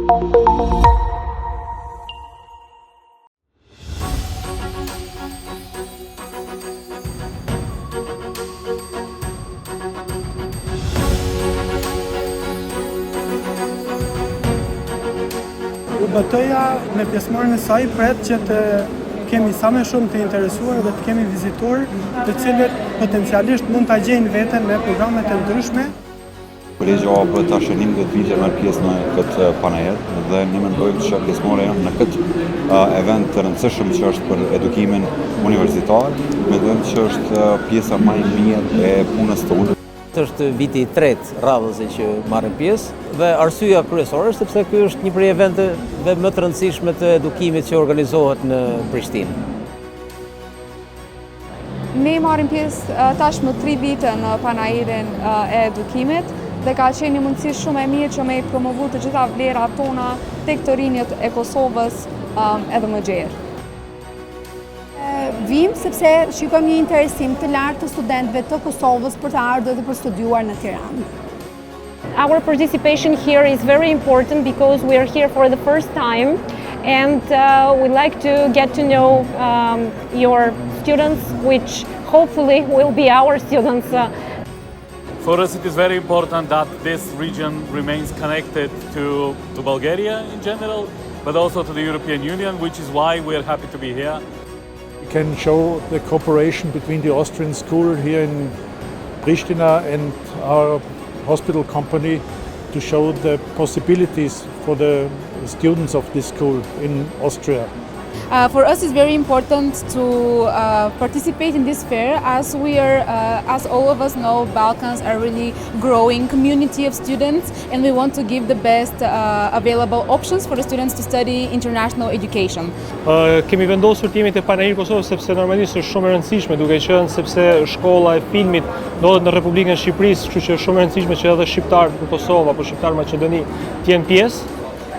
UBT-ja me pjesëmarrjen e saj pret që të kemi sa më shumë të interesuar dhe të kemi vizitorë të cilët potencialisht mund ta gjejnë veten me programet e ndryshme. Kolegji AB ta shënim do të vijë marr pjesë në këtë panel dhe ne mendojmë se pjesëmarrja në këtë event të rëndësishëm që është për edukimin universitar, mendojmë që është pjesa më e mirë e punës tonë. Është viti i tretë radhëse që marrim pjesë dhe arsyeja kryesore është sepse ky është një prej eventeve më të rëndësishme të edukimit që organizohet në Prishtinë. Ne marrim pjesë tashmë 3 vite në panairin e edukimit dhe ka qenë një mundësi shumë e mirë që me i promovu të gjitha vlerat tona tek të rinjët e Kosovës edhe më gjerë. Vim sepse shikojmë një interesim të lartë të studentëve të Kosovës për të ardhur dhe për studiuar në Tiranë. Our participation here is very important because we are here for the first time and we like to get to know your students, which hopefully will be our students. For us it is very important that this region remains connected to Bulgaria in general, but also to the European Union, which is why we are happy to be here. We can show the cooperation between the Austrian school here in Pristina and our hospital company to show the possibilities for the students of this school in Austria. For us it's very important to participate in this fair as we are, as all of us know, Balkans are really growing community of students and we want to give the best available options for the students to study international education. Kemi vendosur të jemi te Panairi i Kosovës sepse normalisht është shumë e rëndësishme duke qenë sepse shkolla e filmit ndodhet në Republikën e Shqipërisë, kështu që është shumë e rëndësishme që edhe shqiptarët në Kosovë apo shqiptarë në Maqedoni të jenë pjesë.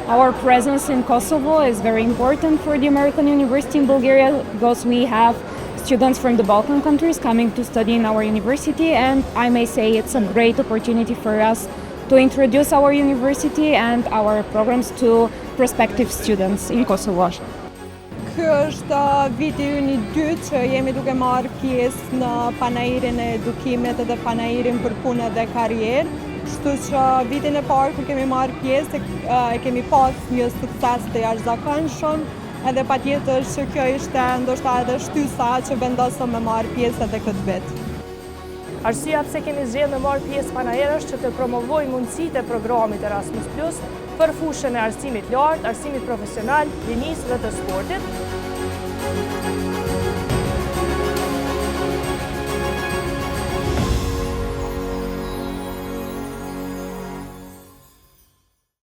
Our presence in Kosovo is very important for the American University in Bulgaria because we have students from the Balkan countries coming to study in our university, and I may say it's a great opportunity for us to introduce our university and our programs to prospective students in Kosovo. Ky është viti ynë i dytë që jemi duke marrë pjesë në panairin e edukimit dhe panairin për punë dhe karrierë. Kështu që vitin e parë kur kemi marrë pjesë e kemi pas një sukses të jashtëzakonshëm, edhe patjetër që kjo ishte ndoshta edhe shtysa që vendosëm me marrë pjesë edhe këtë vit. Arsyeja pse kemi zgjedhur me marrë pjesë panair është që të promovojmë mundësitë e programit Erasmus+ për fushën e arsimit lartë, arsimit profesional, linisë dhe të sportit.